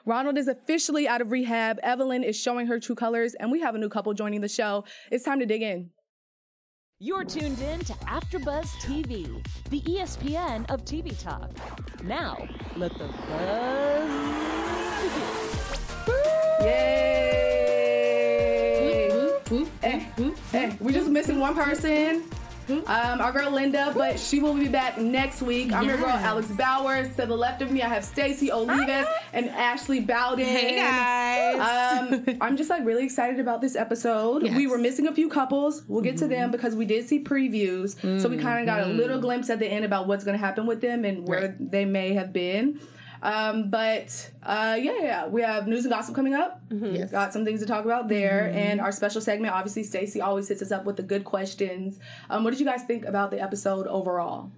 Ronald is officially out of rehab. Evelyn is showing her true colors, and we have a new couple joining the show. It's time to dig in. You're tuned in to AfterBuzz TV, the ESPN of TV talk. Now, let the buzz begin. Yay! We're just missing one person. Our girl Linda, but she will be back next week. I'm your girl Alex Bowers. To the left of me, I have Stacey Olivas and Ashley Bowden. Hey guys. I'm just really excited about this episode. Yes. We were missing a few couples. We'll get to them because we did see previews, so we kind of got a little glimpse at the end about what's going to happen with them and where they may have been. We have news and gossip coming up. Yes. Got some things to talk about there. And our special segment, obviously, Stacey always hits us up with the good questions. What did you guys think about the episode overall?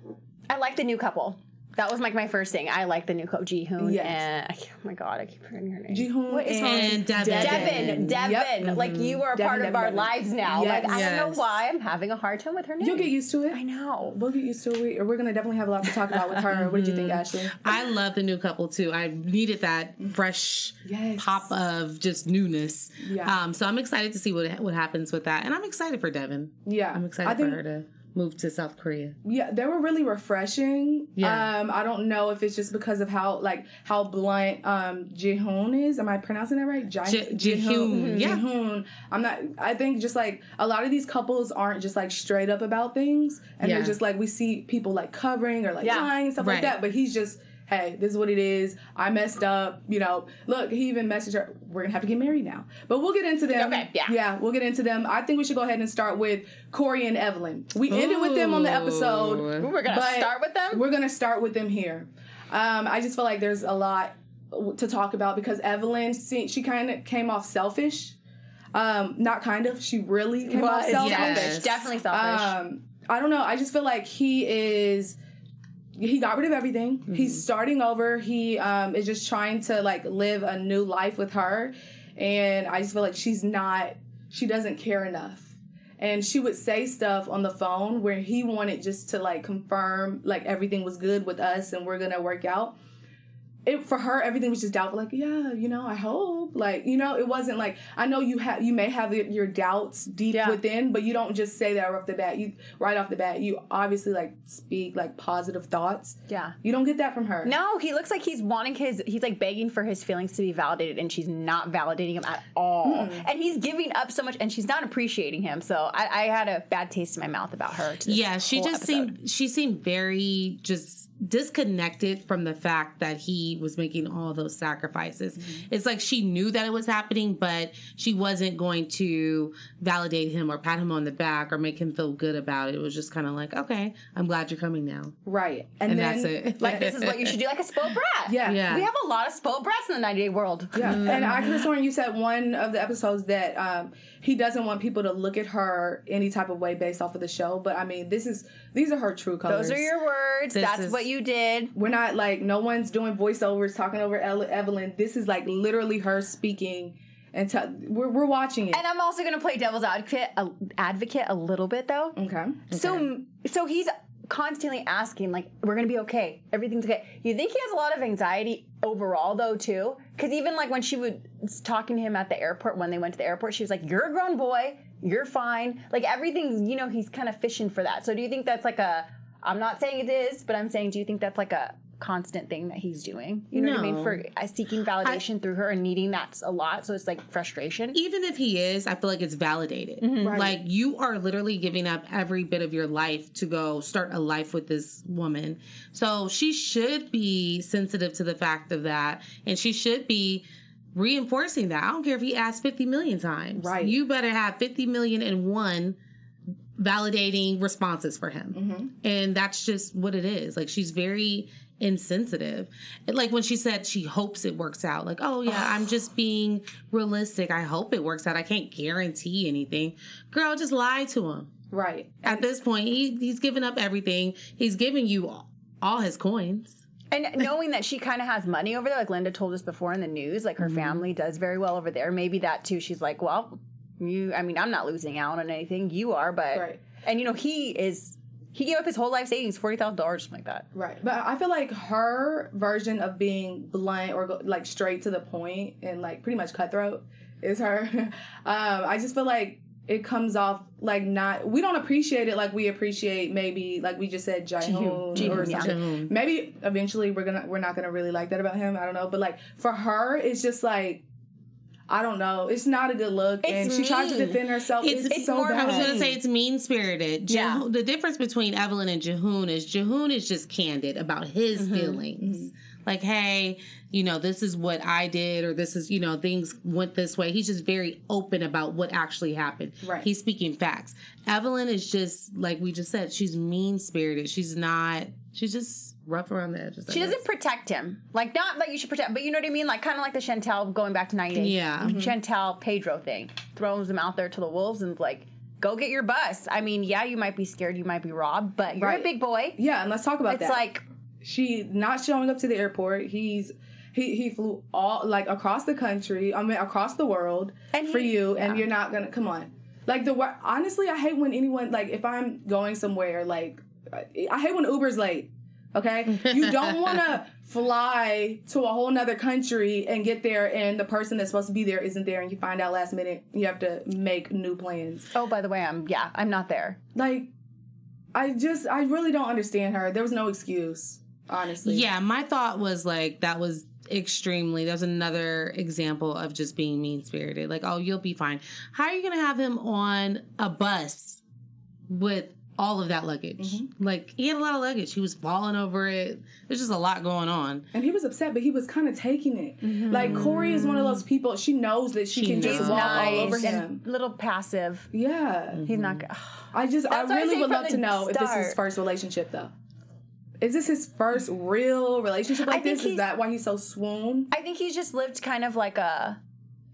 I like the new couple. That was my first thing. I like the new couple, Jihoon and oh my god, I keep forgetting her name. Jihoon and Devin. Yep. You are a part of our lives now. Yes. I don't know why I'm having a hard time with her name. You'll get used to it. I know. We'll get used to it. We're going to definitely have a lot to talk about with her. What did you think, Ashley? I love the new couple too. I needed that fresh pop of just newness. Yeah. So I'm excited to see what happens with that. And I'm excited for Devin. Yeah. I'm excited for her to move to South Korea. Yeah, they were really refreshing. Yeah. I don't know if it's just because of how blunt Jihoon is. Am I pronouncing that right? Jihoon. Yeah. Jihoon. I think just a lot of these couples aren't just straight up about things, and they're just we see people covering or lying and stuff like that, but he's just, hey, this is what it is. I messed up. Look, he even messaged her, we're going to have to get married now. But we'll get into them. Okay, yeah. Yeah, we'll get into them. I think we should go ahead and start with Corey and Evelyn. We ended with them on the episode. We're going to start with them? We're going to start with them here. I just feel like there's a lot to talk about because Evelyn, she kind of came off selfish. Not kind of. She really came off selfish. Yes. Definitely selfish. I don't know. I just feel like he got rid of everything. Mm-hmm. He's starting over. He is just trying to live a new life with her. And I just feel like she doesn't care enough. And she would say stuff on the phone where he wanted just to confirm everything was good with us and we're going to work out. For her, everything was just doubtful. I hope. It wasn't I know you may have your doubts deep within, but you don't just say that right off the bat. You obviously speak positive thoughts. Yeah. You don't get that from her. No, he looks like he's begging for his feelings to be validated, and she's not validating him at all. And he's giving up so much, and she's not appreciating him. So I had a bad taste in my mouth about her. She seemed very just disconnected from the fact that he was making all those sacrifices. Mm-hmm. It's she knew that it was happening, but she wasn't going to validate him or pat him on the back or make him feel good about it. It was just kind of okay, I'm glad you're coming now. Right. And then, that's it. This is what you should do, a spoiled brat. Yeah. We have a lot of spoiled brats in the 90-day world. Yeah. And I could have sworn you said one of the episodes that he doesn't want people to look at her any type of way based off of the show. But I mean, these are her true colors. Those are your words. That's what you did. We're not no one's doing voiceovers talking over Evelyn. This is literally her speaking, and we're watching it. And I'm also gonna play devil's advocate a little bit though. Okay. So he's constantly asking we're gonna be okay, everything's okay. You think he has a lot of anxiety overall though too? Because even when she was talking to him at the airport, when they went to the airport, she was like, you're a grown boy, you're fine, everything, he's kind of fishing for that. So do you think that's I'm not saying it is, but I'm saying, do you think that's a constant thing that he's doing? You know what I mean? For seeking validation through her and needing that a lot. So it's frustration. Even if he is, I feel like it's validated. Mm-hmm. Right. You are literally giving up every bit of your life to go start a life with this woman. So she should be sensitive to the fact of that. And she should be reinforcing that. I don't care if he asked 50 million times. Right. You better have 50 million and one validating responses for him. Mm-hmm. And that's just what it is. She's very insensitive. When she said she hopes it works out. Oh yeah, I'm just being realistic. I hope it works out. I can't guarantee anything. Girl, just lie to him. Right. At this point, he's given up everything. He's giving you all his coins. And knowing that she kind of has money over there, Linda told us before in the news, her family does very well over there. Maybe that too. She's well, I'm not losing out on anything. You are, but, right. And he is He gave up his whole life savings, $40,000, something like that. Right. But I feel like her version of being blunt or like straight to the point and like pretty much cutthroat is her. I just feel like it comes off like we don't appreciate it like we appreciate maybe like we just said Jihoon or something. Yeah. Maybe eventually we're not gonna really like that about him. I don't know. But like for her, it's just like, I don't know. It's not a good look, and she tried to defend herself. It's so bad. I was going to say it's mean-spirited. Yeah. The difference between Evelyn and Jihoon is just candid about his feelings. Like, hey, this is what I did, or this is, things went this way. He's just very open about what actually happened. Right. He's speaking facts. Evelyn is just, like we just said, she's mean-spirited. She's just rough around the edges. She doesn't protect him. Like, not like you should protect, but you know what I mean? Like, kind of like the Chantel going back to 90 Days. Yeah. Chantel Pedro thing. Throws him out there to the wolves and like, go get your bus. I mean, yeah, you might be scared, you might be robbed, but you're a big boy. Yeah, and let's talk about that. It's like, she not showing up to the airport. He flew all like across the country. I mean, across the world for you, and you're not gonna come on. Like honestly, I hate when anyone like if I'm going somewhere like I hate when Uber's late. Okay, you don't want to fly to a whole nother country and get there, and the person that's supposed to be there isn't there, and you find out last minute. You have to make new plans. Oh, by the way, I'm not there. Like, I really don't understand her. There was no excuse. Honestly. Yeah, my thought was like that was another example of just being mean-spirited. Like, oh, you'll be fine. How are you going to have him on a bus with all of that luggage? Like, he had a lot of luggage. He was falling over it. There's just a lot going on. And he was upset, but he was kind of taking it. Like, Corey is one of those people, she knows that she can just walk all over him. Little passive. Yeah. He's not... I really would love to know if this is his first relationship, though. Is this his first real relationship like this? Is that why he's so swoon? I think he's just lived kind of like a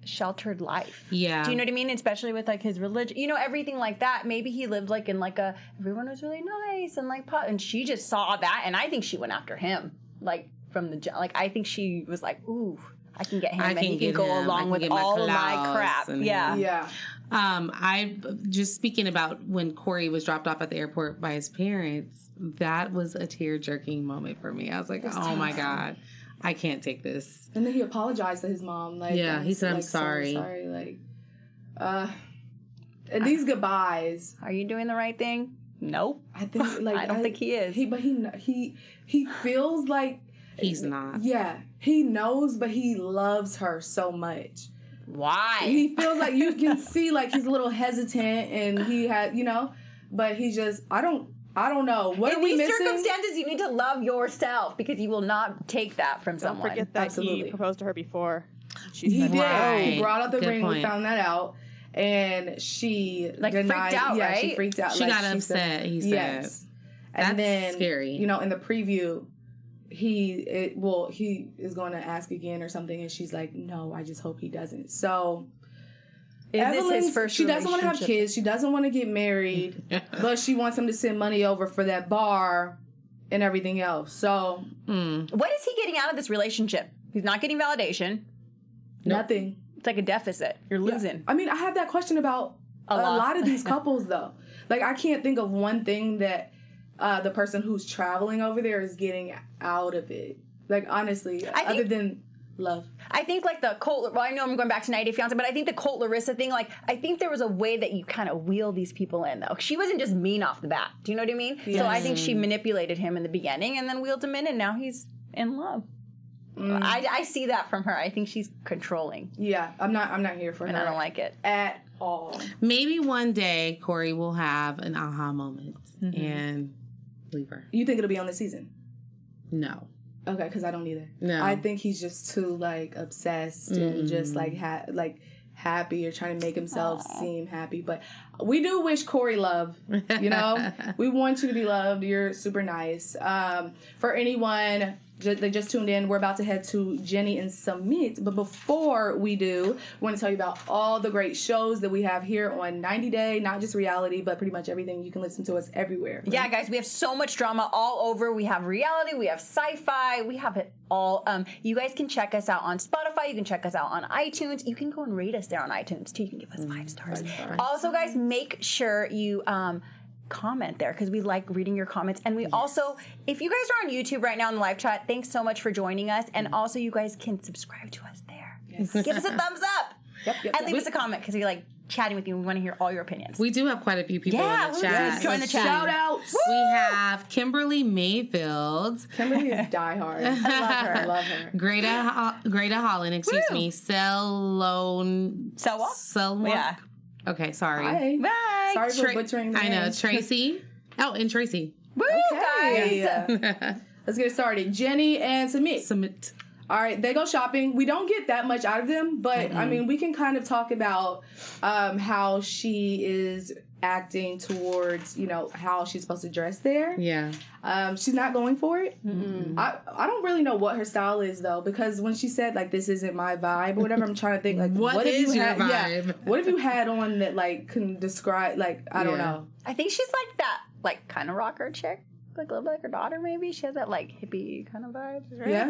sheltered life. Yeah. Do you know what I mean? Especially with like his religion, everything like that. Maybe he lived like in like everyone was really nice and like and she just saw that, and I think she went after him like from the I think she was like, ooh, I can get him and he can go along with all of my crap. Yeah. Yeah. I just speaking about when Corey was dropped off at the airport by his parents, that was a tear-jerking moment for me. I was like, oh my God, I can't take this. And then he apologized to his mom. Like, yeah, he said, I'm sorry. So sorry. Like, and these goodbyes. Are you doing the right thing? Nope. I think like I don't think he is. He feels like he's not. Yeah, he knows, but he loves her so much. Why? He feels like you can see like he's a little hesitant, and he had but he just I don't know. What in are we these missing? circumstances, you need to love yourself because you will not take that from someone. Don't forget that he proposed to her before. He did. Right. He brought out the ring. Point. We found that out, and she denied, freaked out. Yeah, right? she freaked out. She got upset. He said, yes. And then scary. In the preview, he is going to ask again or something, and she's like, "No, I just hope he doesn't." So. This his first she doesn't want to have kids. She doesn't want to get married, but she wants him to send money over for that bar and everything else. So, what is he getting out of this relationship? He's not getting validation. Nothing. It's like a deficit. You're losing. Yeah. I mean, I have that question about a lot of these couples, though. Like, I can't think of one thing that the person who's traveling over there is getting out of it. Like, honestly, other than love. I think like the Colt, I know I'm going back to 90 Day Fiancé, but I think the Colt Larissa thing, like, I think there was a way that you kind of wheel these people in, though. She wasn't just mean off the bat. Do you know what I mean? Yes. So I think she manipulated him in the beginning and then wheeled him in, and now he's in love. I see that from her. I think she's controlling. Yeah, I'm not here for her. And I don't like it. At all. Maybe one day Corey will have an aha moment and leave her. You think it'll be on this season? No. Okay, because I don't either. No. I think he's just too, like, obsessed and just, like, happy or trying to make himself seem happy. But we do wish Corey love, We want you to be loved. You're super nice. For anyone that just tuned in, we're about to head to Jenny and Sumit. But before we do, we want to tell you about all the great shows that we have here on 90 Day, not just reality, but pretty much everything. You can listen to us everywhere. Right? Yeah, guys, we have so much drama all over. We have reality, we have sci-fi, we have it all. You guys can check us out on Spotify. You can check us out on iTunes. You can go and rate us there on iTunes, too. You can give us 5 stars. Also, guys, make sure you comment there because we like reading your comments. And we also, if you guys are on YouTube right now in the live chat, thanks so much for joining us. And also you guys can subscribe to us there. Yes. Give us a thumbs up. And leave us a comment because we like chatting with you. We want to hear all your opinions. We do have quite a few people in the chat. Join the chat. Shout out. We have Kimberly Mayfield. Kimberly is diehard. I love her. Greta Holland, excuse me. Selwalk? Yeah. Okay, sorry. Bye. Bye. Sorry for butchering names. I know. Tracy. Oh, and Tracy. Woo, guys. Let's get started. Jenny and Sumit. All right, they go shopping. We don't get that much out of them, but I mean, we can kind of talk about how she is acting towards, how she's supposed to dress there. Yeah. She's not going for it. I don't really know what her style is though, because when she said like this isn't my vibe or whatever, I'm trying to think like what is your vibe? Yeah, what if you had on that like can describe like I don't know. I think she's like that like kind of rocker chick. Like a little bit like her daughter, maybe. She has that like hippie kind of vibe.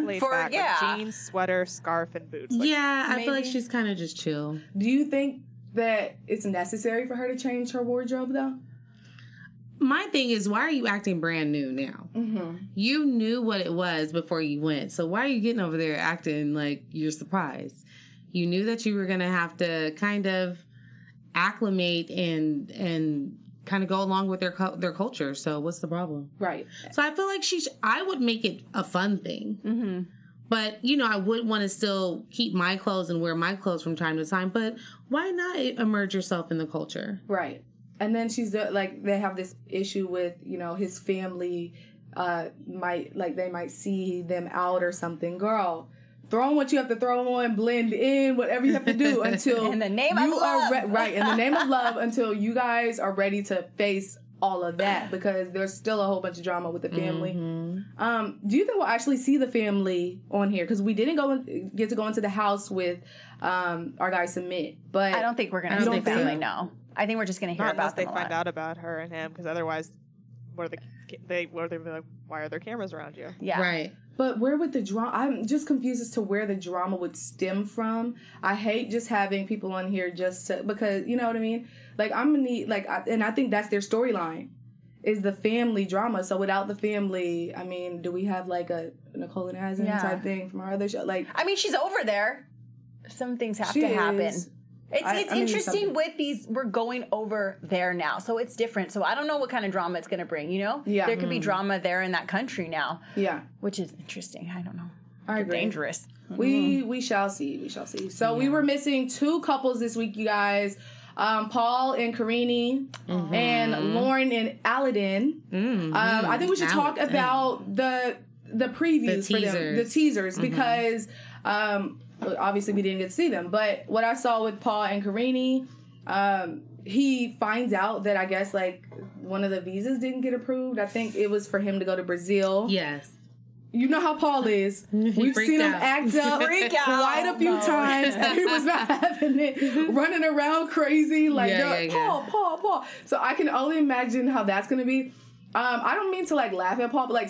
Laid back, like jeans, sweater, scarf, and boots. Like, I feel like she's kind of just chill. Do you think that it's necessary for her to change her wardrobe though? My thing is, why are you acting brand new now? You knew what it was before you went, so why are you getting over there acting like you're surprised? You knew that you were going to have to kind of acclimate and kind of go along with their culture. So what's the problem? Right. So I feel like I would make it a fun thing. But, I would want to still keep my clothes and wear my clothes from time to time. But why not immerse yourself in the culture? Right. And then she's like, they have this issue with, his family they might see them out or something. Girl, throw on what you have to throw on, blend in, whatever you have to do until in the name of love. Right, in the name of love, until you guys are ready to face all of that, because there's still a whole bunch of drama with the family. Do you think we'll actually see the family on here? Because we didn't get to go into the house with our guy Sumit, but I don't think we're going to see the family. No, I think we're just going to hear about them. They find out about her and him, because otherwise, why are there cameras around you? Yeah, right. But where would the drama... I'm just confused as to where the drama would stem from. I hate just having people on here just to... Because, you know what I mean? Like, I'm going to need... and I think that's their storyline, is the family drama. So without the family, I mean, do we have, like, a Nicole and Asin type thing from our other show? Like, I mean, she's over there. Some things have to happen. It's interesting with these, we're going over there now, so it's different. So I don't know what kind of drama it's going to bring, Yeah. There could be drama there in that country now. Yeah. Which is interesting. I don't know. I agree. Dangerous. We shall see. We shall see. So we were missing two couples this week, you guys. Paul and Karini and Lauren and Aladdin. I think we should talk about the previews for them, the teasers, because... obviously, we didn't get to see them, but what I saw with Paul and Karini, he finds out that I guess like one of the visas didn't get approved. I think it was for him to go to Brazil. Yes. You know how Paul is. We've seen him act up quite a few times. And he was not having it, running around crazy like Paul. So I can only imagine how that's going to be. I don't mean to like laugh at Paul, but like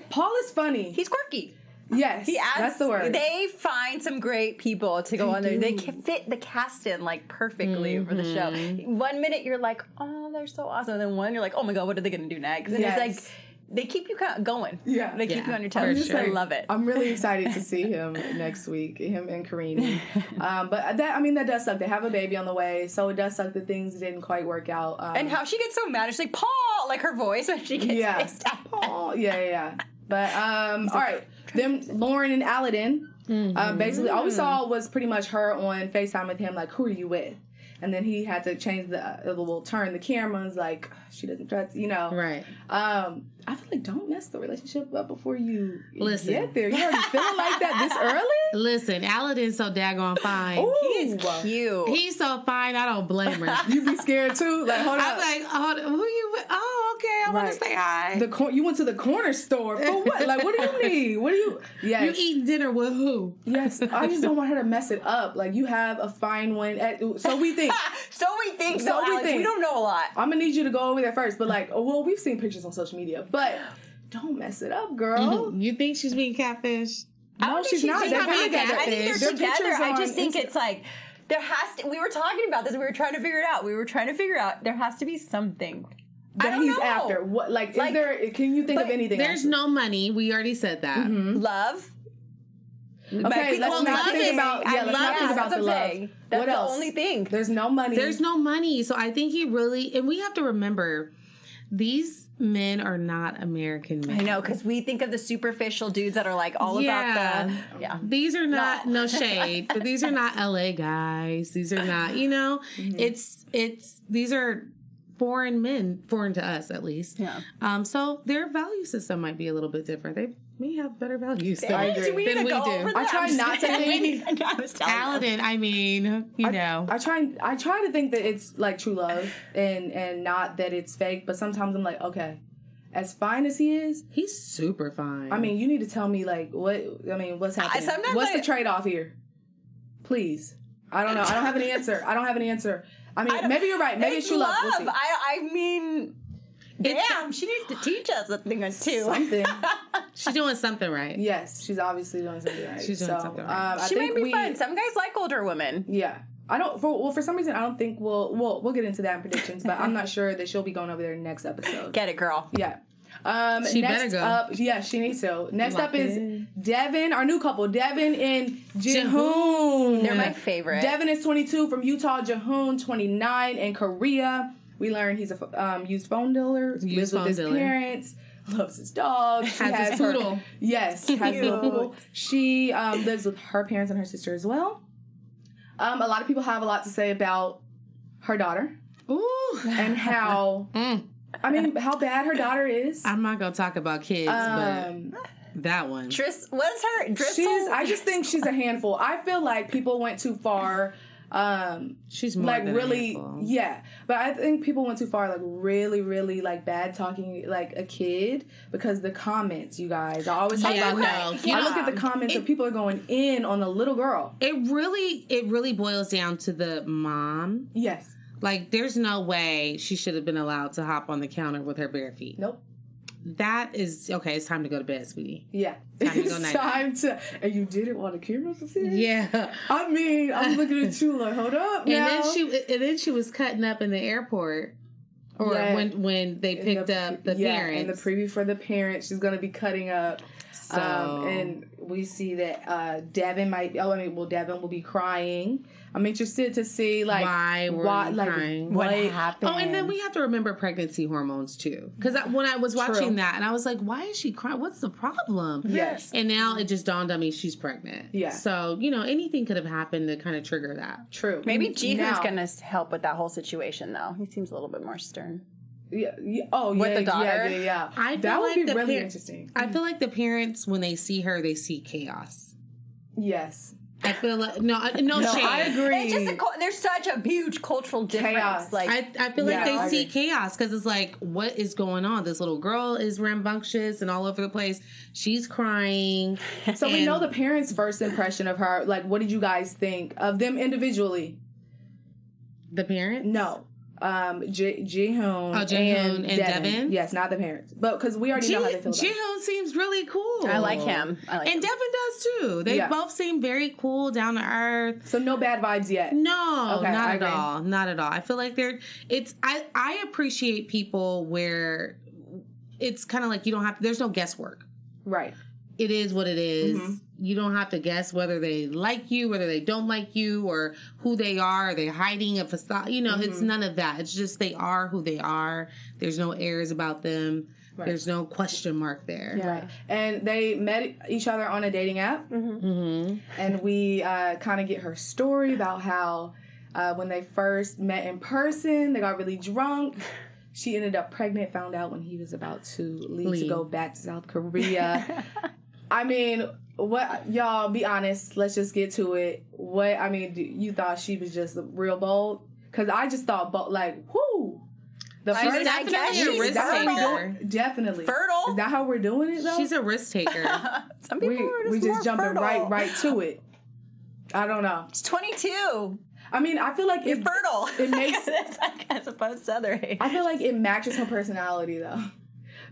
Paul is funny. He's quirky. Yes, that's the word. They find some great people to go on there. They can fit the cast in like perfectly for the show. 1 minute you're like, oh, they're so awesome. And then one you're like, oh my God, what are they going to do next? And it's like, they keep you kind of going. Yeah. They keep you on your toes. I love it. I'm really excited to see him next week, him and Karini. But that does suck. They have a baby on the way, so it does suck that things didn't quite work out. And how she gets so mad. She's like, Paul, like her voice when she gets pissed at Paul. Yeah. But, all right. Them, Lauren and Aladdin, basically all we saw was pretty much her on FaceTime with him, like, who are you with? And then he had to change turn the camera and was like, she doesn't trust, Right. I feel like don't mess the relationship up before you get there. You already feeling like that this early? Listen, Aladdin's so daggone fine. Ooh, he's cute. He's so fine, I don't blame her. You be scared too? Like, hold I'm like, who you with? Oh, okay, I want to say hi. You went to the corner store for what? Like, what do you need? What do you... Yes. You eating dinner with who? Yes, I just don't want her to mess it up. Like, you have a fine one. So we think. Alex. We don't know a lot. I'm going to need you to go over there first. But like, we've seen pictures on social media. But don't mess it up, girl. You think she's being catfished? No, she's not. I think they're together. I just think it's like, there has to... We were talking about this. We were trying to figure it out. There has to be something. that don't he's know. after? What like is there? Can you think of anything? There's no money. We already said that. Love. Okay, let's not think about. Yeah, let's not think about the love. That's What the else? only thing. There's no money. There's no money. So I think he really, and we have to remember, these men are not American men. I know, because we think of the superficial dudes that are like all about the. Yeah. These are not, no shade, but these are not LA guys. These are not, these are foreign men, foreign to us at least. Yeah. So their value system might be a little bit different. They may have better values than, I agree. we do. I try not to think. Paladin, I mean, I try to think that it's like true love and not that it's fake, but sometimes I'm like, okay, as fine as he is, he's super fine. I mean, you need to tell me like what's happening? What's the trade-off here? Please. I don't know. I don't have an answer. I mean, maybe you're right. Maybe it's true love. We'll see. I mean, damn, she needs to teach us a thing or two. Something. She's doing something right. Yes, she's obviously doing something right. She's doing something right. She might be fun. Some guys like older women. Yeah. I don't. For some reason, I don't think we'll get into that in predictions, but I'm not sure that she'll be going over there next episode. Get it, girl. Yeah. She next better go. up, yeah, she needs to. Next Lock up it is in. Devin, our new couple, Devin and Jihoon. They're my favorite. Devin is 22 from Utah, Jihoon 29 in Korea. We learned he's a used phone dealer, lives with his parents, loves his dog. She has his poodle. Yes, has a little poodle. She lives with her parents and her sister as well. A lot of people have a lot to say about her daughter. Ooh. And how... I mean, how bad her daughter is. I'm not gonna talk about kids, but that one. What's her? Driscoll? I just think she's a handful. I feel like people went too far. She's more like than really, a handful. yeah. But I think people went too far, like really, really like bad talking like a kid because the comments, you guys. I always talk about that. I look at the comments and people are going in on the little girl. It really boils down to the mom. Yes. Like, there's no way she should have been allowed to hop on the counter with her bare feet. Nope. That is, okay, it's time to go to bed, sweetie. Yeah. Time to go night. Time to, and you did it while the cameras was here? Yeah. I mean, I'm looking at you like, hold up now. And then she was cutting up in the airport. Or when they picked up the parents. In the preview for the parents, she's going to be cutting up. So. And we see that Devin will be crying. I'm interested to see why crying? What happened? Oh, and then we have to remember pregnancy hormones too. Because when I was watching that, and I was like, "Why is she crying? What's the problem?" Yes. And now it just dawned on me she's pregnant. Yeah. So anything could have happened to kind of trigger that. True. Maybe Jihoon's going to help with that whole situation, though. He seems a little bit more stern. Yeah. Oh, with the daughter. Yeah. That would be really interesting. I feel like the parents, when they see her, they see chaos. Yes. I feel like no shade. I agree. It's just there's such a huge cultural difference. Chaos. Like I feel like they see chaos because it's like, what is going on? This little girl is rambunctious and all over the place. She's crying. So we know the parents' first impression of her. Like, what did you guys think of them individually? The parents? No. Jihoon and Devin? Yes, not the parents. But because we already know how they feel about Jihoon seems really cool. I like him. And Devin does too. They both seem very cool, down to earth. So no bad vibes yet? No, okay, not at all. Not at all. I feel like I appreciate people where it's kind of like you don't have, there's no guesswork. Right. It is what it is. Mm-hmm. You don't have to guess whether they like you, whether they don't like you, or who they are. Are they hiding a facade? It's none of that. It's just they are who they are. There's no airs about them. Right. There's no question mark there. Yeah. Right. And they met each other on a dating app. Mm-hmm. Mm-hmm. And we kind of get her story about how when they first met in person, they got really drunk. She ended up pregnant, found out when he was about to leave to go back to South Korea. I mean, y'all be honest, let's just get to it. You thought she was just real bold? Because I just thought, whoo. I guess she's a risk taker. Definitely. Fertile. Is that how we're doing it, though? She's a risk taker. Some people are we just jumping right to it. I don't know. It's 22. I mean, I feel like you're fertile. It makes as opposed to other age. I feel like it matches her personality, though.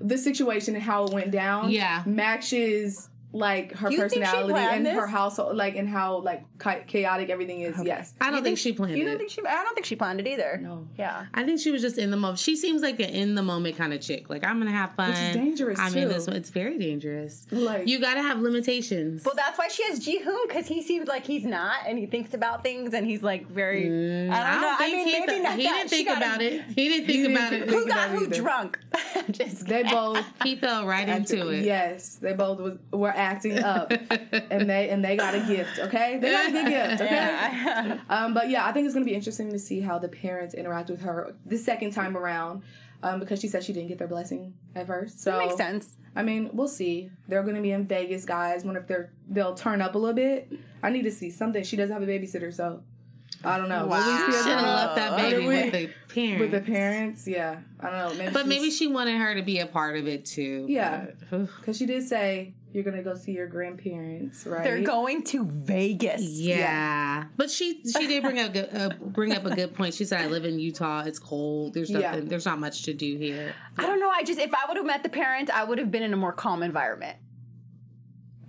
The situation and how it went down matches like her Do you think she personality planned and this? her household, like, and how like chaotic everything is. Yes. I don't think she planned You it. don't think she? I don't think she planned it either. No. Yeah. I think she was just in the moment. She seems like an in the moment kind of chick. Like, I'm gonna have fun. Which is dangerous, I'm in too. this. It's very dangerous. Like, You gotta have limitations. Well, that's why she has Jihoon, because he seems like he's not, and he thinks about things, and he's like very. I don't know. I mean, maybe not he that. didn't She think got- about it. He didn't think about it. Who got about it who either. drunk? Just they both He fell right into it. Yes, they both were acting up, and they got a gift. Okay, they got a good gift. Okay. Yeah. But yeah, I think it's gonna be interesting to see how the parents interact with her the second time around, because she said she didn't get their blessing at first. So That makes sense. I mean, we'll see. They're gonna be in Vegas, guys. Wonder if they'll turn up a little bit. I need to see something. She doesn't have a babysitter, so I don't know. Wow. Will we see Should have her left that baby with the parents. with the parents? Yeah, I don't know. But maybe she wanted her to be a part of it too. Yeah. But, because she did say you're gonna go see your grandparents, right? They're going to Vegas. yeah. But she did bring up a good point. She said, "I live in Utah. It's cold. There's nothing. Yeah. There's not much to do here." I don't know. If I would have met the parents, I would have been in a more calm environment.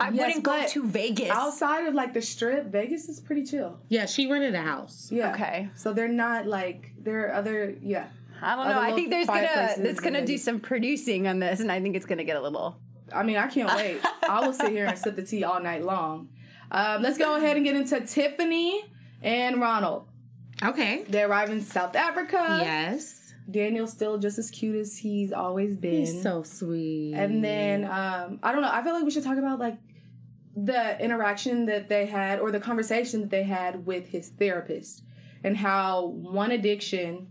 I Yes, wouldn't go but to Vegas. Outside of like the strip, Vegas is pretty chill. Yeah, she rented a house. Yeah. Okay. So they're not like there are other I don't know. Other I think little quiet places it's gonna in do Vegas. some producing on this, and I think it's gonna get a little. I mean, I can't wait. I will sit here and sip the tea all night long. Let's go ahead and get into Tiffany and Ronald. Okay. They arrive in South Africa. Yes. Daniel's still just as cute as he's always been. He's so sweet. And then I don't know. I feel like we should talk about like the interaction that they had or the conversation that they had with his therapist and how one addiction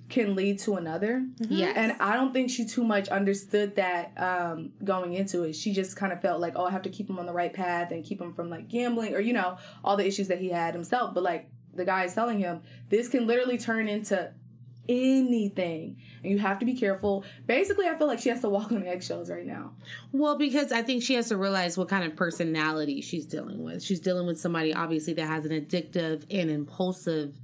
can lead to another. Yes. And I don't think she too much understood that going into it. She just kind of felt like, oh, I have to keep him on the right path and keep him from like gambling or, you know, all the issues that he had himself. But like the guy is telling him, this can literally turn into anything. And you have to be careful. Basically, I feel like she has to walk on eggshells right now. Well, because I think she has to realize what kind of personality she's dealing with. She's dealing with somebody, obviously, that has an addictive and impulsive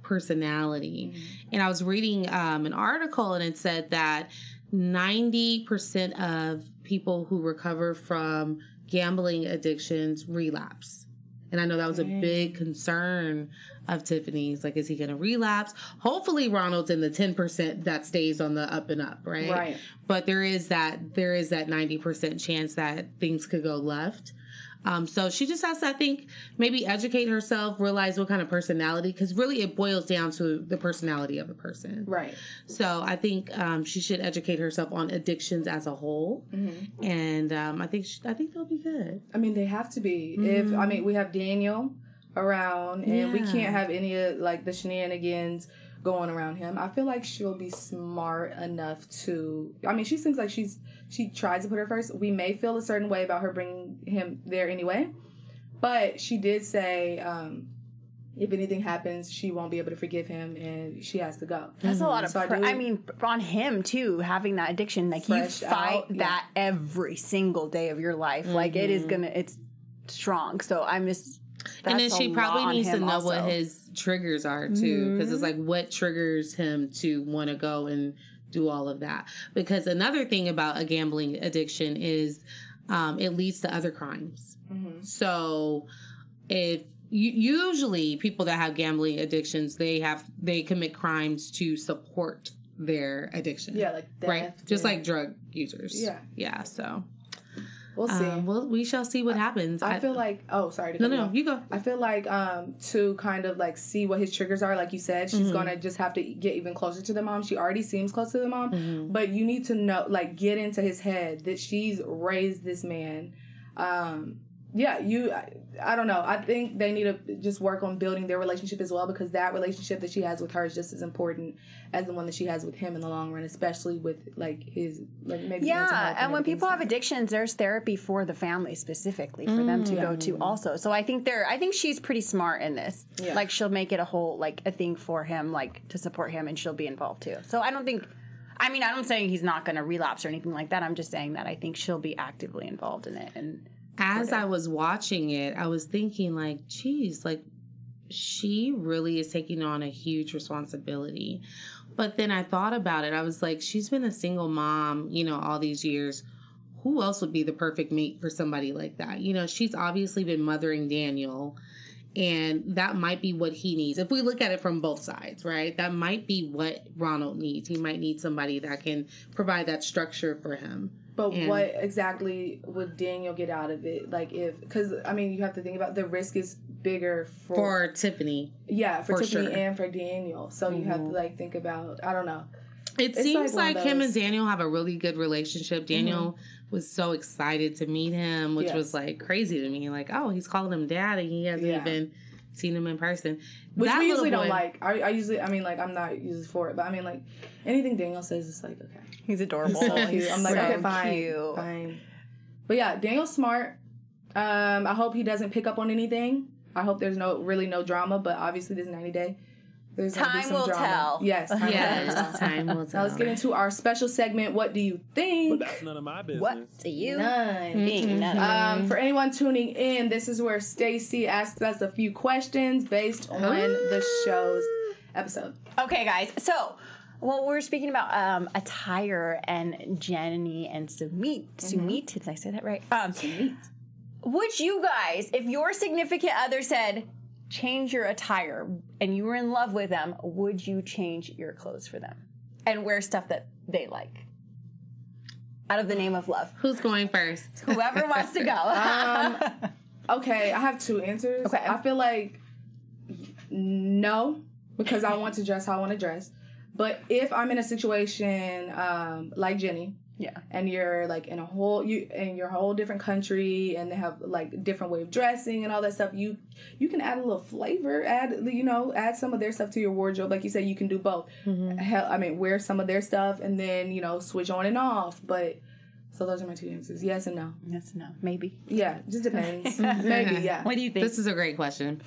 personality. Mm-hmm. And I was reading an article, and it said that 90% of people who recover from gambling addictions relapse. And I know that was a big concern of Tiffany's. Like, is he going to relapse? Hopefully Ronald's in the 10% that stays on the up and up, right? Right. But there is that 90% chance that things could go left. So she just has to, I think, maybe educate herself, realize what kind of personality, because really it boils down to the personality of a person. Right. So I think she should educate herself on addictions as a whole, and I think they'll be good. I mean, they have to be. We have Daniel around, and we can't have any of like the shenanigans going around him. I feel like she'll be smart enough to. I mean, she seems like she tries to put her first. We may feel a certain way about her bringing him there anyway, but she did say if anything happens, she won't be able to forgive him, and she has to go. That's a lot of. So I mean, on him too, having that addiction, like you Fresh fight out, that every single day of your life. Like it is it's strong. So I'm just. And then that's she a lot probably on needs to him know also. what his triggers are too, because it's like what triggers him to want to go and do all of that. Because another thing about a gambling addiction is it leads to other crimes. So if usually people that have gambling addictions, they commit crimes to support their addiction. Yeah, like theft, right, just like drug users. Yeah. So we'll see. Well, we shall see what happens. I feel like. Oh, sorry. No, you go. I feel like to kind of like see what his triggers are, like you said, she's gonna just have to get even closer to the mom. She already seems close to the mom, but you need to know, like, get into his head that she's raised this man. I don't know. I think they need to just work on building their relationship as well, because that relationship that she has with her is just as important as the one that she has with him in the long run, especially with like his like maybe mental health and when everything. people have addictions, there's therapy for the family specifically for them to go to also. So I think she's pretty smart in this. Yeah. Like she'll make it a whole like a thing for him, like to support him, and she'll be involved too. So I don't think. I mean, I'm saying he's not going to relapse or anything like that. I'm just saying that I think she'll be actively involved in it. And as I was watching it, I was thinking like, geez, like she really is taking on a huge responsibility. But then I thought about it. I was like, she's been a single mom, all these years. who else would be the perfect mate for somebody like that? You know, she's obviously been mothering Daniel, and that might be what he needs. If we look at it from both sides, right? That might be what Ronald needs. He might need somebody that can provide that structure for him. But what exactly would Daniel get out of it? Like, because, I mean, you have to think about the risk is bigger for Tiffany. Yeah, for Tiffany sure. and for Daniel. So you have to, like, think about, I don't know. It seems like him and Daniel have a really good relationship. Daniel was so excited to meet him, which was, like, crazy to me. Like, oh, he's calling him dad, and he hasn't even seen him in person. Which we usually don't like. I usually, I mean, like, I'm not usually for it, but I mean, like, anything Daniel says is like, okay. He's adorable. So cute. I'm like, so okay, fine, cute. fine. But yeah, Daniel's smart. I hope he doesn't pick up on anything. I hope there's really no drama, but obviously this 90-day. There's gonna be some will drama. tell. Yes, time will tell. Time will tell. Now let's get into our special segment. What do you think? But that's none of my business. What do you None. think? None. For anyone tuning in, this is where Stacey asks us a few questions based on the show's episode. Okay, guys. So, well, we're speaking about attire and Jenny and Sumit. Sumit, did I say that right? Sumit. Would you guys, if your significant other said, change your attire, and you were in love with them, would you change your clothes for them and wear stuff that they like? Out of the name of love. Who's going first? Whoever wants to go. Okay, I have two answers. Okay. I feel like no, because I want to dress how I want to dress. But if I'm in a situation like Jenny, and you're like in a whole different country, and they have like different way of dressing and all that stuff, you can add a little flavor, add some of their stuff to your wardrobe. Like you said, you can do both. Wear some of their stuff and then switch on and off. But so those are my two answers: yes and no. Yes and no. Maybe. Yeah, just depends. Maybe. Yeah. What do you think? This is a great question.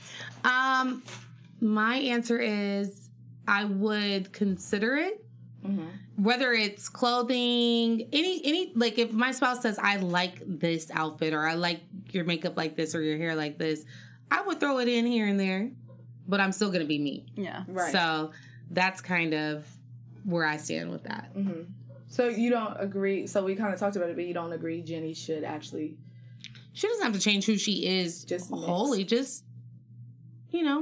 My answer is I would consider it. Whether it's clothing, any like if my spouse says I like this outfit or I like your makeup like this or your hair like this, I would throw it in here and there, but I'm still gonna be me. Yeah, right. So that's kind of where I stand with that. So you don't agree? So we kind of talked about it, but you don't agree Jenny should actually? She doesn't have to change who she is. Just wholly, just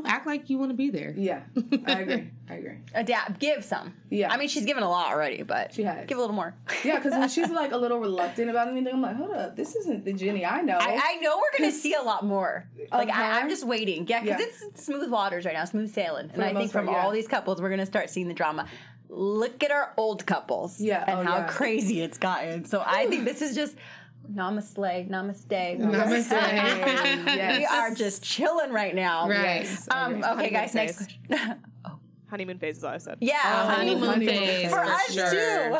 act like you want to be there. Yeah, I agree. Adapt. Give some. Yeah. I mean, she's given a lot already, but she has. Give a little more. Yeah, because when she's like a little reluctant about anything, I'm like, hold up, this isn't the Jenny I know. I know we're going to see a lot more. Like, I'm just waiting. Yeah, because it's smooth waters right now, smooth sailing. And I think from all these couples, we're going to start seeing the drama. Look at our old couples and how crazy it's gotten. So I think this is just... Namaste. Yes. We are just chilling right now. Right. Yes. Okay, guys, next question. Honeymoon phase is all I said. Yeah, honeymoon phase. For us too.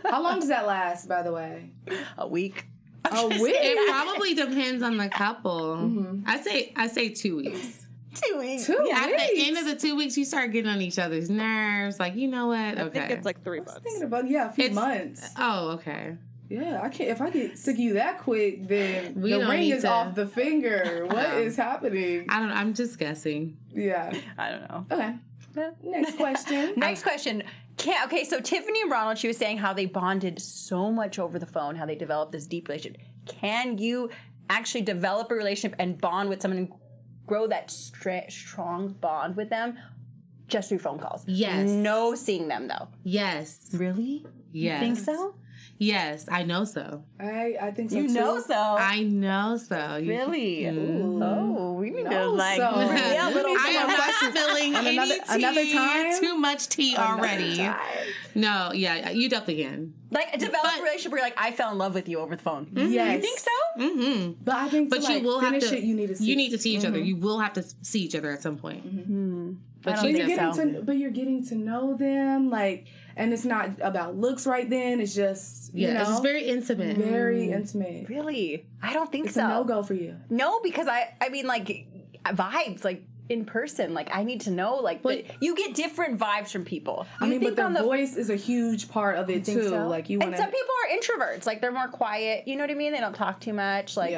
How long does that last, by the way? A week. A week? It probably depends on the couple. I say 2 weeks. 2 weeks. At the end of the 2 weeks, you start getting on each other's nerves. Like, you know what? Okay. I think it's like 3 months. Thinking about a few months. Oh, okay. Yeah, I can't. If I get sick of you that quick, then We the don't ring need is to- off the finger. What is happening? I don't know. I'm just guessing. Yeah. I don't know. Okay. Next question. Next question. Okay, so Tiffany and Ronald, she was saying how they bonded so much over the phone, how they developed this deep relationship. Can you actually develop a relationship and bond with someone and grow that strong bond with them just through phone calls? Yes. No seeing them, though. Yes. Really? Yes. You think so? Yes, I know so. I think so You too. know so. I know so. Really? Oh, we need to No, like so. yeah, a little I am not spilling On any another tea. time? Too much tea already. No, yeah, you definitely can. like develop a relationship where you're like, I fell in love with you over the phone. Yes. You think so? Mm-hmm. But I think But to, you will have finish to. it, you need to see. You need to see each other. You will have to see each other at some point. I don't you think so. But you're getting to know them, like, and it's not about looks right then. It's just It's just very intimate. very intimate. Really? I don't think It's so. a no-go for you. No, because I mean, like, vibes, like, in person. Like, I need to know, like, you get different vibes from people. I mean, but the voice is a huge part of it, too. So? Like, you and want some people are introverts. Like, they're more quiet. You know what I mean? They don't talk too much. Like,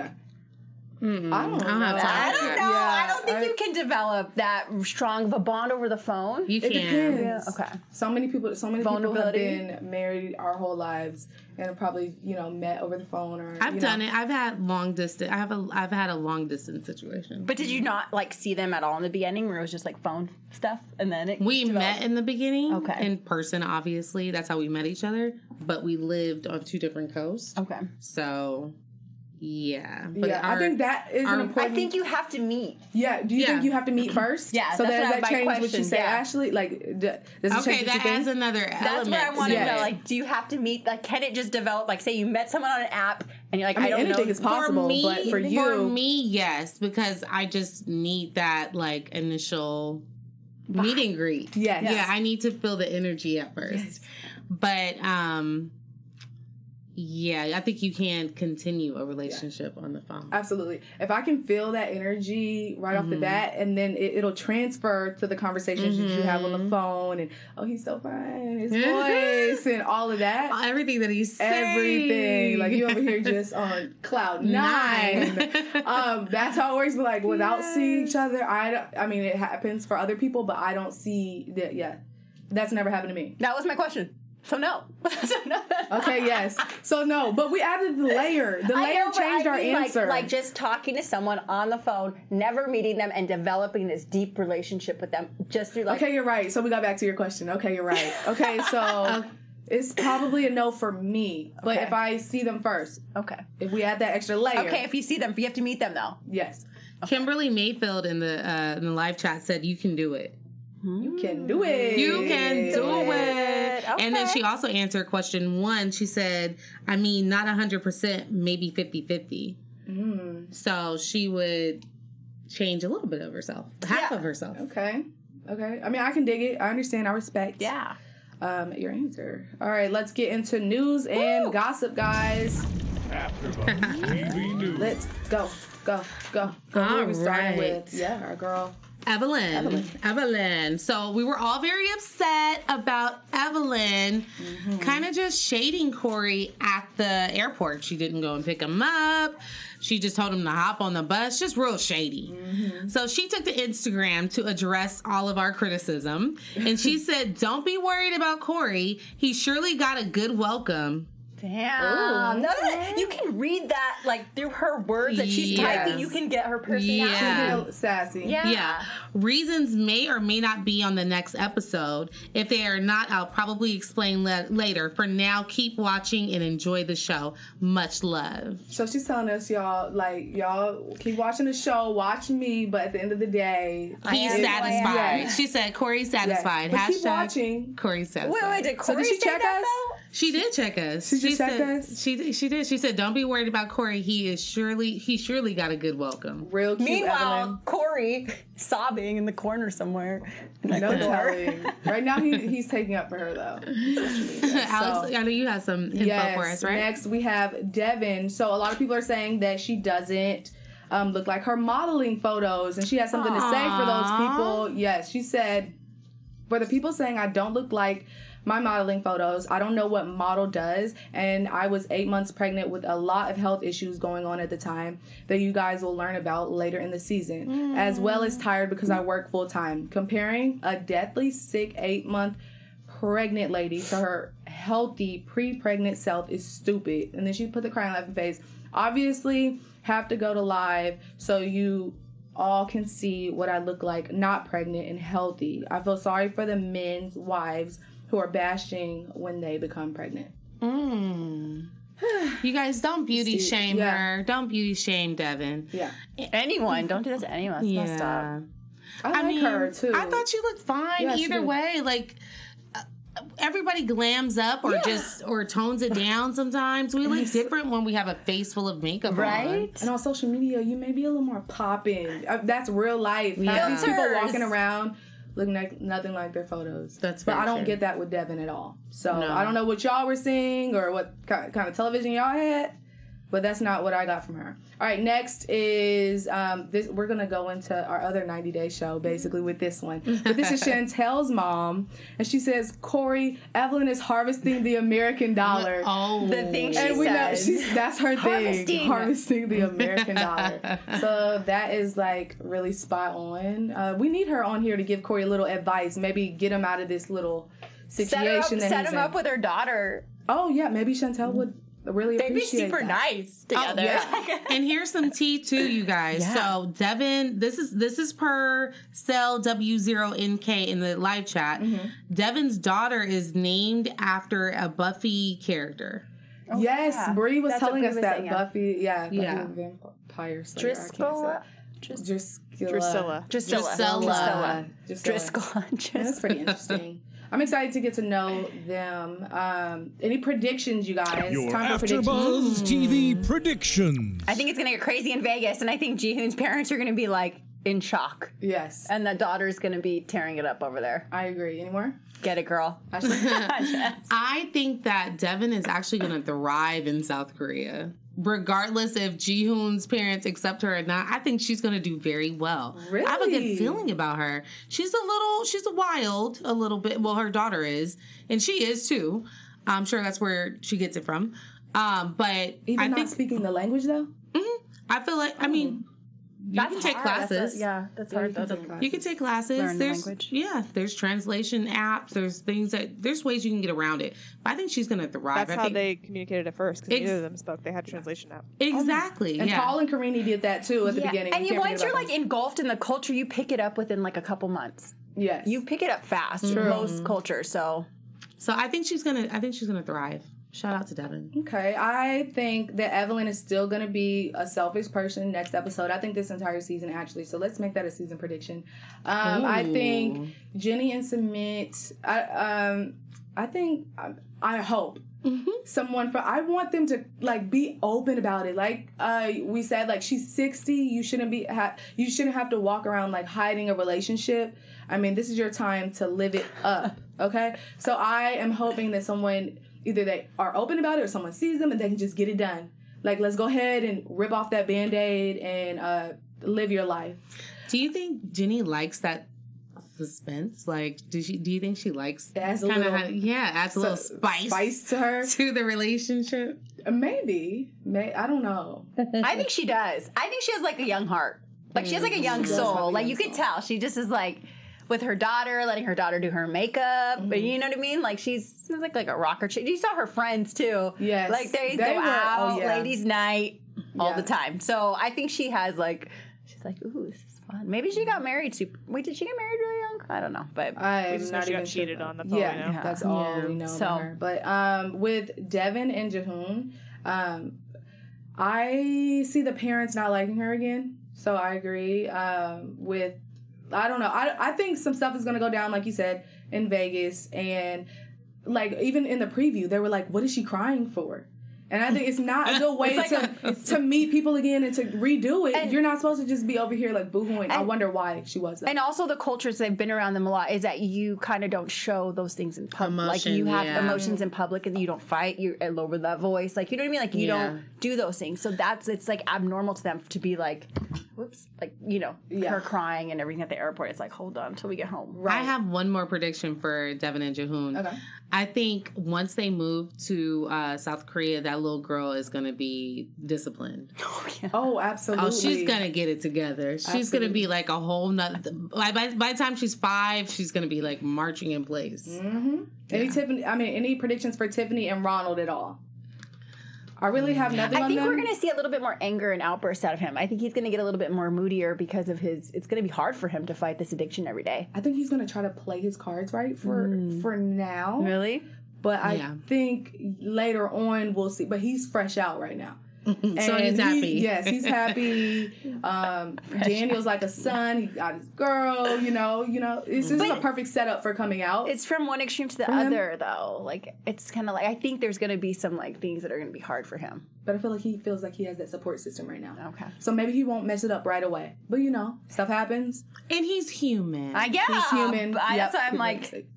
I don't know. I don't have time. I don't know. Yeah, I don't think you can develop that strong of a bond over the phone. You It can. depends. Yeah, okay. So many people have Vulnerability. been married our whole lives and have probably, met over the phone or. I've done it. I've had long distance. I've had a long distance situation. But did you not like see them at all in the beginning, where it was just like phone stuff, and then it We developed? met in the beginning, Okay. in person, obviously. That's how we met each other. But we lived on 2 different coasts. Okay. So, yeah. But Yeah, I think that is an our- important. I think you have to meet. Yeah. Do you Yeah. think you have to meet first? Yeah, So that's does what that my change what you question, say, yeah. Ashley? Like, does it change Okay, what that you think? adds another element. That's what I want to Yeah. know. Like, do you have to meet? Like, can it just develop? Like, say you met someone on an app, and you're like, I mean, don't anything know. is possible, but for you, For me, yes, because I just need that like initial meet and greet. Yes. Yeah, I need to feel the energy at first. Yes. But yeah, I think you can continue a relationship on the phone. Absolutely. If I can feel that energy right off the bat, and then it'll transfer to the conversations that you have on the phone, and he's so fine, his voice, and all of that. Everything that he's saying. Everything. Like, you over here just on cloud 9. That's how it works. But like, without seeing each other, I mean, it happens for other people, but I don't see that. Yeah, that's never happened to me. That was my question. So no. Okay, yes. So no, but we added the layer. The I layer know, but changed I our mean, answer. Like just talking to someone on the phone, never meeting them, and developing this deep relationship with them just through like. Okay, you're right. So we got back to your question. Okay, you're right. Okay, so it's probably a no for me. But Okay. if I see them first, Okay. if we add that extra layer. Okay, if you see them, you have to meet them though. Yes. Kimberly Mayfield in the live chat said you can do it. You can do it. You can do it. Okay. And then she also answered question 1. She said, I mean, not 100%, maybe 50-50. So she would change a little bit of herself, half of herself. Okay. I mean, I can dig it. I understand. I respect. Yeah. Your answer. All right, let's get into news and gossip, guys. AfterBuzz TV News. Let's go. Who are we starting All right. with? Yeah, our girl. Evelyn. So we were all very upset about Evelyn kind of just shading Corey at the airport. She didn't go and pick him up. She just told him to hop on the bus. Just real shady. So she took to Instagram to address all of our criticism. And she said, don't be worried about Corey. He surely got a good welcome. Damn. You can read that like through her words that she's typing. You can get her personality. Yeah. Sassy. Yeah. Reasons may or may not be on the next episode. If they are not, I'll probably explain later. For now, keep watching and enjoy the show. Much love. So she's telling us, y'all keep watching the show, watch me, but at the end of the day, He's satisfied. She said Corey's satisfied. But keep Hashtag watching. Corey's satisfied. Wait, did Corey did she say check that us? though? She did check us. She just checked said, us? She did. She said, don't be worried about Corey. He surely got a good welcome. Real cute. Meanwhile, Evelyn. Corey sobbing in the corner somewhere. No telling. Right now, he's taking up for her though. Alex, I know you have some info for us, right? Next, we have Devin. So a lot of people are saying that she doesn't look like her modeling photos, and she has something to say for those people. Yes, she said, for the people saying I don't look like my modeling photos, I don't know what model does, and I was 8 months pregnant with a lot of health issues going on at the time that you guys will learn about later in the season, as well as tired because I work full time. Comparing a deathly sick 8-month pregnant lady to her healthy pre-pregnant self is stupid. And then she put the crying laughing face. Obviously have to go to live so you all can see what I look like not pregnant and healthy. I feel sorry for the men's wives who are bashing when they become pregnant. You guys don't beauty shame Yeah. her. Don't beauty shame Devin. Yeah. Anyone. Don't do this to anyone. It's messed up. I like her too. I thought she looked fine Yeah, she either did. way. Like everybody glams up or tones it down sometimes. We look different when we have a face full of makeup on. Right? And on social media, you may be a little more popping. That's real life. Yeah. I see people Filters. walking around looking like nothing like their photos. That's But very I don't true. get that with Devin at all. So No. I don't know what y'all were seeing or what kind of television y'all had. But that's not what I got from her. All right, next is this. We're gonna go into our other 90-day show basically with this one. But this is Chantel's mom, and she says, "Corey, Evelyn is harvesting the American dollar." Oh, The thing she And we know says. that's her thing, harvesting the American dollar. So that is like really spot on. We need her on here to give Corey a little advice, maybe get him out of this little situation. Set him up with her daughter. Oh yeah, maybe Chantel would really They'd be appreciate super that. nice together. Oh, yeah. And here's some tea too, you guys. Yeah. So Devin, this is per cell W0NK in the live chat. Devin's daughter is named after a Buffy character. Oh, Yes, yeah. Bree was That's what telling Bree us was that saying, Buffy, Buffy Yeah. the Vampire Slayer. I can't say. Drusilla. Drusilla. Driscoll. That's pretty interesting. I'm excited to get to know them. Any predictions, you guys? Your Time for AfterBuzz predictions. TV predictions. I think it's gonna get crazy in Vegas, and I think Jihoon's parents are gonna be like in shock, Yes, and the daughter's gonna be tearing it up over there. I agree. Any more? Get it, girl. Ashley? I think that Devin is actually going to thrive in South Korea. Regardless if Jihoon's parents accept her or not, I think she's going to do very well. Really? I have a good feeling about her. She's a wild, a little bit. Well, her daughter is, and she is too. I'm sure that's where she gets it from. But Even I not think speaking the language, though? I feel like, I mean, you can take classes. That's Yeah, hard. you can Though. take classes. You can take classes. Learn the There's language. there's translation apps. There's ways you can get around it. But I think she's gonna thrive. That's I how think, they communicated at first, because neither of them spoke. They had a translation app. exactly. And yeah. Paul and Karini did that too at the Yeah. beginning. And You can't once forget you're about like engulfed in the culture, you pick it up within like a couple months. them. Yes. You pick it up fast. True. Most cultures, so So I think she's gonna thrive. Shout out to Devin. Okay, I think that Evelyn is still going to be a selfish person next episode. I think this entire season, actually. So let's make that a season prediction. I think Jenny and Sumit. I hope someone I want them to like be open about it. Like we said, like she's 60. You shouldn't have to walk around like hiding a relationship. I mean, this is your time to live it up. Okay, so I am hoping that someone. Either they are open about it or someone sees them and they can just get it done. Like, let's go ahead and rip off that Band-Aid and live your life. Do you think Jenny likes that suspense? Like, do you think she likes It adds a kinda little, adds a little spice to her. to the relationship? Maybe. I don't know. I think she does. I think she has like a young heart. Like she has like a young She does have soul. a Like young you could soul. tell. She just is like with her daughter, letting her daughter do her makeup. You know what I mean? Like she's like a rocker chick. You saw her friends too. Yes. Like they They go were- out, oh, yeah. ladies' night all Yeah. the time. So I think she has like she's like, ooh, this is fun. Maybe she got married Wait, did she get married really young? I don't know. But We I'm just know not she got even cheated sure. on. That's all we know. Yeah, that's all Yeah. we know So- about her. But with Devin and Jihoon, I see the parents not liking her again. So I agree with, I don't know. I think some stuff is going to go down, like you said, in Vegas. And like even in the preview, they were like, what is she crying for? And I think it's not a good way to meet people again and to redo it. And- You're not supposed to just be over here like boohooing. I wonder why she was that. and also the cultures they've been around them a lot is that you kind of don't show those things in public. Like you Emotion, have yeah. emotions in public and you don't fight. You lower that voice. Like you know what I mean? Like you Yeah. don't do those things. So it's like abnormal to them to be like, whoops, like Yeah. her crying and everything at the airport. It's like hold on until we get home. I have one more prediction for Devin and Jihoon. Okay. I think once they move to South Korea, that little girl is going to be disciplined. Oh, absolutely. Oh, she's going to get it together. She's going to be like a whole nother. By the time she's 5, she's going to be like marching in place. Mm-hmm. Any predictions for Tiffany and Ronald at all? I really have nothing I on think them. we're going to see a little bit more anger and outbursts out of him. I think he's going to get a little bit more moodier because of it's going to be hard for him to fight this addiction every day. I think he's going to try to play his cards right for now. Really? But I Yeah. think later on we'll see. But he's fresh out right now. So And he's happy. Yes, he's happy. Daniel's like a son. He got his girl. You know. This is a perfect setup for coming out. It's from one extreme to the him? other, though. Like, it's kind of like, I think there's going to be some, like, things that are going to be hard for him. But I feel like he feels like he has that support system right now. Okay. So maybe he won't mess it up right away. But stuff happens. And he's human. I guess. He's human. That's why I'm He's like, mistake.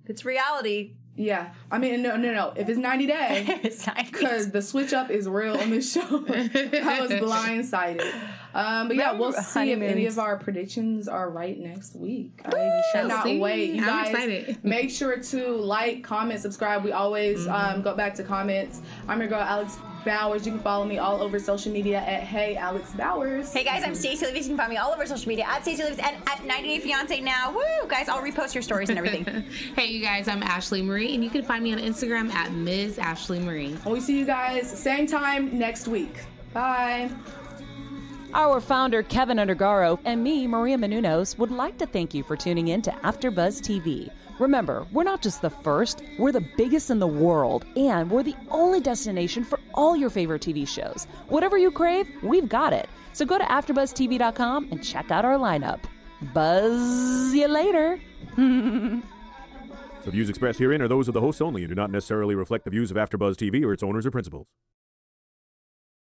it's reality. Yeah. I mean, no. If it's 90 days, It's 90. because the switch up is real on this show. I was blindsided. But yeah, we'll see if any of our predictions are right next week. I cannot wait. You I'm guys, excited. make sure to like, comment, subscribe. We always go back to comments. I'm your girl, Alex Bowers. You can follow me all over social media at Hey Alex Bowers. Hey guys, I'm Stacey Olivas. You can find me all over social media at Stacey Olivas and at 90 Day Fiance now. Woo! Guys, I'll repost your stories and everything. Hey, you guys, I'm Ashley Marie, and you can find me on Instagram at Ms. Ashley Marie. And we see you guys same time next week. Bye. Our founder, Kevin Undergaro, and me, Maria Menounos, would like to thank you for tuning in to AfterBuzz TV. Remember, we're not just the first, we're the biggest in the world, and we're the only destination for all your favorite TV shows. Whatever you crave, we've got it. So go to AfterBuzzTV.com and check out our lineup. Buzz you later. The views expressed herein are those of the hosts only and do not necessarily reflect the views of AfterBuzz TV or its owners or principals.